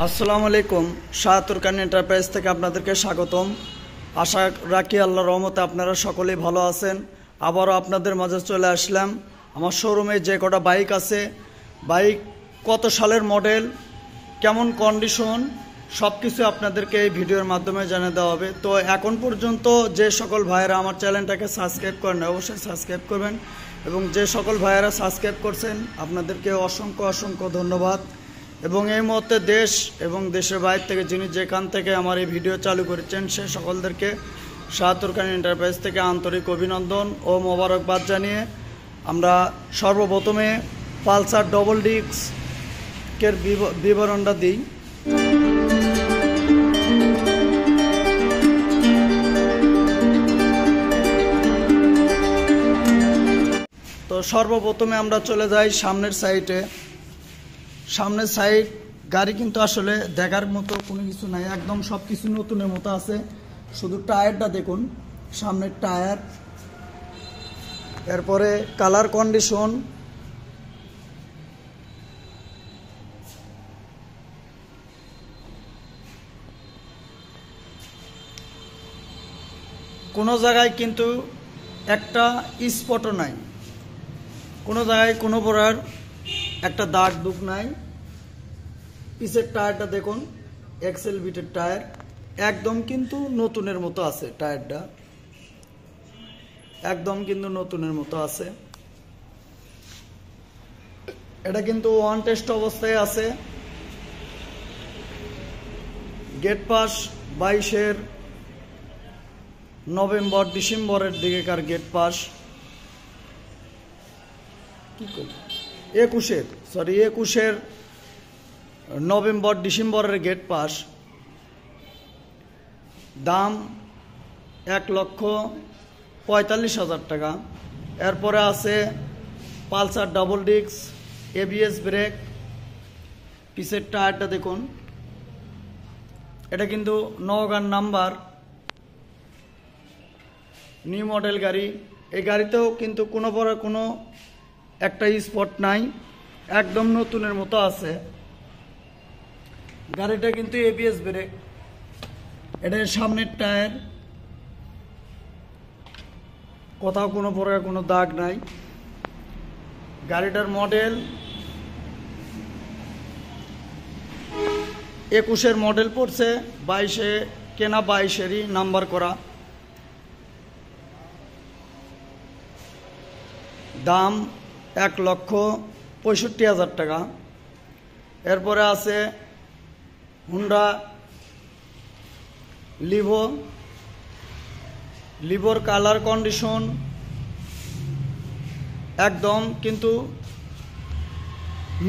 আসসালামু আলাইকুম। শাহাতুর খান এন্টারপ্রাইজ থেকে আপনাদেরকে স্বাগতম। আশা রাখি আল্লাহর রহমতে আপনারা সকলেই ভালো আছেন। আবারও আপনাদের মাঝে চলে আসলাম। আমার শোরুমে যে কটা বাইক আছে, বাইক কত সালের মডেল, কেমন কন্ডিশন, সব কিছু আপনাদেরকে এই ভিডিওর মাধ্যমে জানিয়ে দেওয়া হবে। তো এখন পর্যন্ত যে সকল ভাইয়েরা আমার চ্যানেলটাকে সাবস্ক্রাইব করেন অবশ্যই সাবস্ক্রাইব করবেন, এবং যে সকল ভাইয়েরা সাবস্ক্রাইব করছেন আপনাদেরকে অসংখ্য অসংখ্য ধন্যবাদ। এবং এই মুহূর্তে দেশ এবং দেশের বাইরে থেকে যিনি যেখান থেকে আমার এই ভিডিও চালু করেছেন সে সকলদেরকে শাহাতুর খান এন্টারপ্রাইজ থেকে আন্তরিক অভিনন্দন ও মোবারকবাদ জানিয়ে আমরা সর্বপ্রথমে পালসার ডবল ডিস্কের বিবরণটা দিই। তো সর্বপ্রথমে আমরা চলে যাই সামনের সাইডে। সামনের সাইড গাড়ি কিন্তু আসলে দেখার মতো কোনো কিছু নাই, একদম সব কিছু নতুনের মতো আছে। শুধু টায়ারটা দেখুন, সামনের টায়ার, এরপরে কালার কন্ডিশন, কোনো জায়গায় কিন্তু একটা স্পটও নাই, কোনো জায়গায় কোনো প্রকার একটা দাগ দুগ নাই। পিছের টায়ারটা দেখুন, এক্সেল বিটের টায়ার, একদম কিন্তু নতুনের মতো আছে। টায়ারটা একদম কিন্তু নতুনের মতো আছে। এটা কিন্তু ওয়ান টেস্ট অবস্থায় আছে। গেট পাস 22-এর নভেম্বর ডিসেম্বরের দিকেকার গেট পাস, কি করি 21-এর নভেম্বর ডিসেম্বরের গেট পাস। দাম 1,45,000 টাকা। এরপরে আছে Pulsar double disc, ABS brake. পিছের টায়ারটা দেখুন, এটা কিন্তু নওগাঁ নাম্বার, নিউ মডেল গাড়ি। এই গাড়িতেও কিন্তু কোনো একটা স্পট নাই, একদম নতুনের মতো আছে। গাড়িটা কিন্তু এবিএস ব্রেক। এটার সামনের টায়ার, কোথাও কোনো দাগ নাই। গাড়িটার মডেল 21-এর মডেল পড়ছে, 22-এ কেনা, 22-এরই নাম্বার করা। দাম 1,65,000 টাকা। এরপরে আছে হুন্ডা লিভোর কালার কন্ডিশন একদম কিন্তু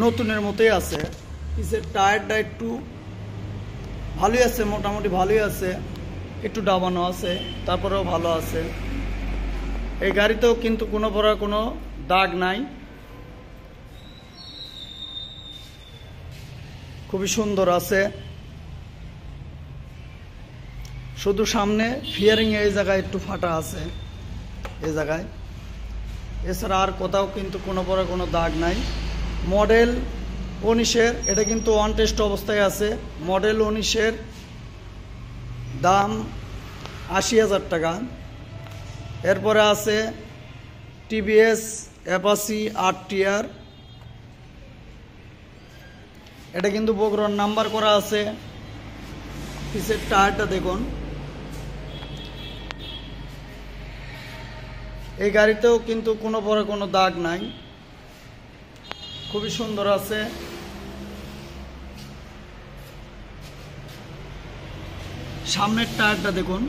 নতুনের মতোই আছে। পিছের টায়ারটা একটু ভালোই আছে, মোটামুটি ভালোই আছে, একটু ডাবানো আছে, তারপরেও ভালো আছে। এই গাড়িতেও কিন্তু কোনো দাগ নাই, খুবই সুন্দর আছে। শুধু সামনে ফিয়ারিং এই জায়গায় একটু ফাটা আছে, এই জায়গায়, এছাড়া আর কোথাও কিন্তু কোনো দাগ নাই। মডেল 19-এর, এটা কিন্তু ওয়ান টেস্ট অবস্থায় আছে। মডেল 19-এর, দাম 80,000 টাকা। এরপরে আছে টিভিএস অ্যাপাচি RTR, এটা কিন্তু বগুড়ার নাম্বার করা আছে। পিছের টায়ারটা দেখুন, এই গাড়িতেও কিন্তু কোনো দাগ নাই, খুবই সুন্দর আছে। সামনের টায়ারটা দেখুন,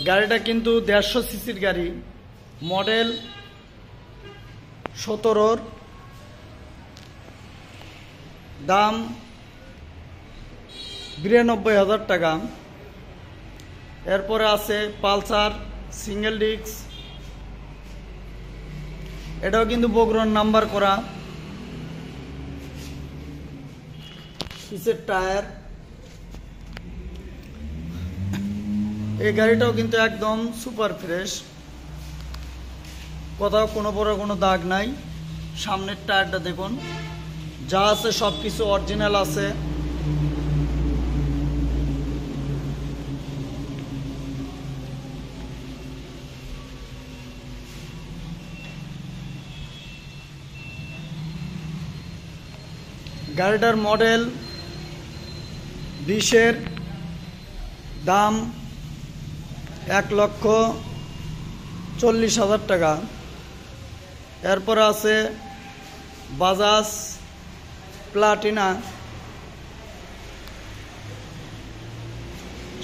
গাড়িটা কিন্তু 150 সিসির গাড়ি, মডেল 17-র, দাম 92,000 টাকা। এরপরে আছে পালসার সিঙ্গেল ডিস্ক, এটাও কিন্তু বগুড়ার নাম্বার করা। পিছের টায়ার, এই গাড়িটাও কিন্তু একদম সুপার ফ্রেশ, কোথাও কোনো বড় কোনো দাগ নাই। সামনের টায়ারটা দেখুন, যা আছে সব কিছু অরিজিনাল আছে। গাড়িটার মডেল 20-এর, দাম 1,40,000 টাকা। এরপর আছে বাজাজ প্লাটিনা।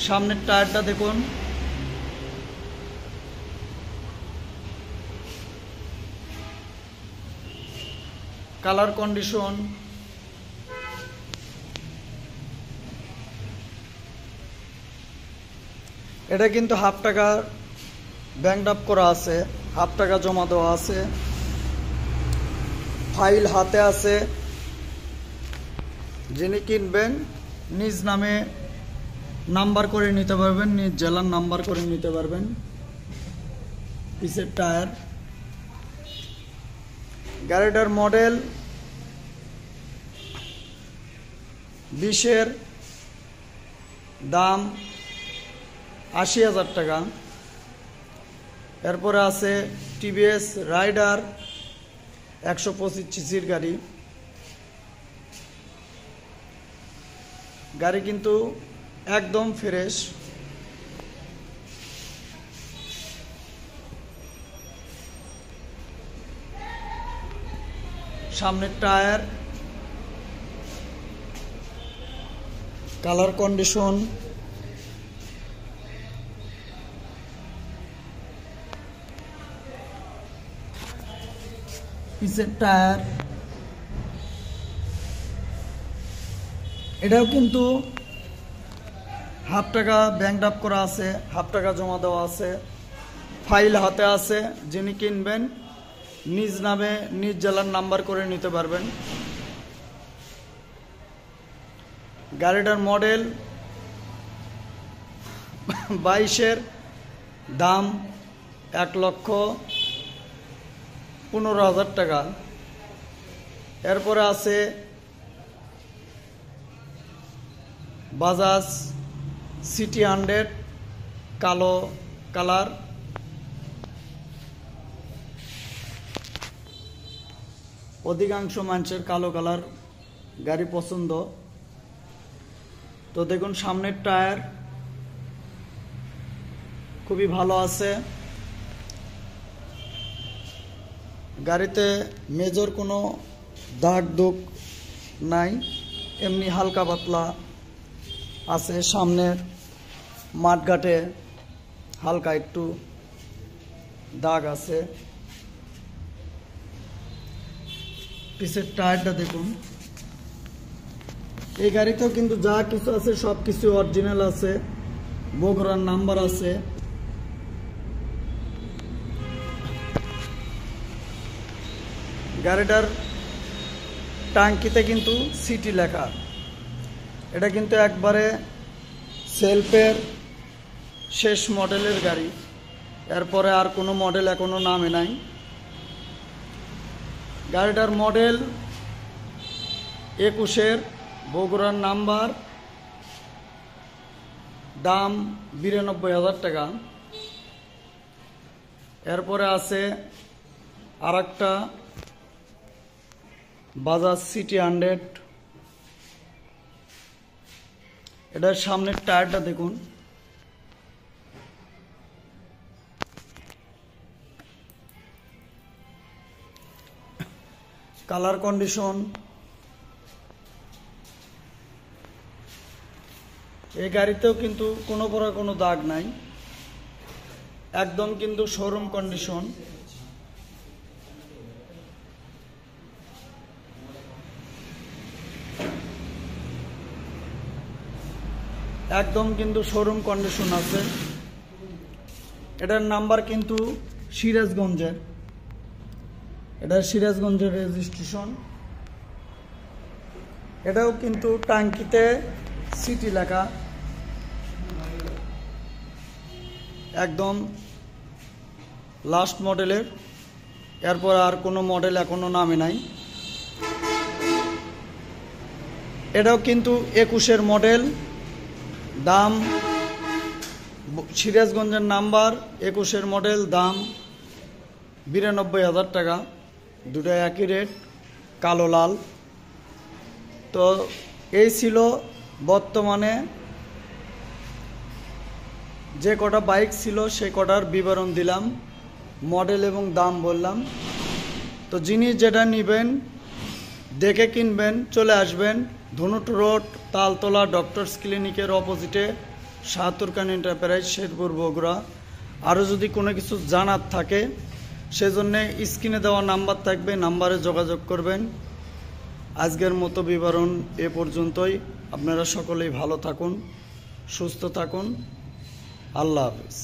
সামনের টায়ারটা দেখুন, কালার কন্ডিশন। এটা কিন্তু হাফ টাকা ব্যাংক আপ করা আছে, হাফ টাকা জমা দেওয়া আছে, ফাইল হাতে আছে। যিনি কিনবেন নিজ নামে নাম্বার করে নিতে পারবেন, নিজ জেলার নাম্বার করে নিতে পারবেন। পিছের টায়ার। গাড়িটার মডেল 20-এর, দাম 80,000 টাকা। এরপরে আছে টিভিএস রাইডার 125 সিসির গাড়ি। গাড়ি কিন্তু একদম ফ্রেশ। সামনের টায়ার, কালার কন্ডিশন। পিছের টায়ার। এটাও কিন্তু হাফ টাকা ব্যাংক আপ করা আছে, হাফ টাকা জমা দেওয়া আছে, ফাইল হাতে আছে। যিনি কিনবেন নিজ নামে নিজ জেলার নাম্বার করে নিতে পারবেন। গাড়িটার মডেল 22-এর, দাম 1,15,000 টাকা। এরপরে আছে বাজাজ সিটি 100 কালো কালার। অধিকাংশ মানুষের কালো কালার গাড়ি পছন্দ। তো দেখুন সামনের টায়ার খুবই ভালো আছে। গাড়িতে মেজর কোনো দাগ দুগ নাই, এমনি হালকা পাতলা আছে। সামনের মাঠঘাটে হালকা একটু দাগ আছে। পিছের টায়ারটা দেখুন। এই গাড়িতেও কিন্তু যা কিছু আছে সব কিছু অরিজিনাল আছে, বগুড়ার নাম্বার আছে। গাড়িটার টাঙ্কিতে কিন্তু সিটি লেখা। এটা কিন্তু একবারে সেলফের শেষ মডেলের গাড়ি, এরপরে আর কোনো মডেল এখনো নামে নাই। গাড়িটার মডেল 21-এর, বগুড়ার নাম্বার, দাম 92,000 টাকা। এরপরে আছে আরেকটা বাজাজ সিটি 100। এটার সামনের টায়ারটা দেখুন, কালার কন্ডিশন। এই গাড়িতেও কিন্তু কোনো প্রকার কোনো দাগ নাই, একদম কিন্তু শোরুম কন্ডিশন। একদম কিন্তু শোরুম কন্ডিশন আছে। এটার নাম্বার কিন্তু সিরাজগঞ্জের, এটা সিরাজগঞ্জের রেজিস্ট্রেশন। এটাও কিন্তু টাঙ্কিতে সিটি লেখা, একদম লাস্ট মডেলের। এরপর আর কোনো মডেল এখনো নামে নাই। এটাও কিন্তু 21-এর মডেল, দাম সিরাজগঞ্জের নাম্বার, 21-এর মডেল, দাম 92,000 টাকা। দুটো একই রেট, কালো লাল। তো এই ছিল বর্তমানে যে কটা বাইক ছিল সেই কটার বিবরণ দিলাম, মডেল এবং দাম বললাম। তো যিনি যেটা নেবেন দেখে কিনবেন, চলে আসবেন ধনুট রোড, তালতলা ডক্টরস ক্লিনিকের অপোজিটে, ৭৭ খান এন্টারপ্রাইজ, শেরপুর, বগুড়া। আরও যদি কোনো কিছু জানার থাকে সেজন্য স্ক্রিনে দেওয়া নাম্বার থাকবে, নাম্বারে যোগাযোগ করবেন। আজকের মতো বিবরণ এ পর্যন্তই। আপনারা সকলেই ভালো থাকুন, সুস্থ থাকুন। আল্লাহ হাফেজ।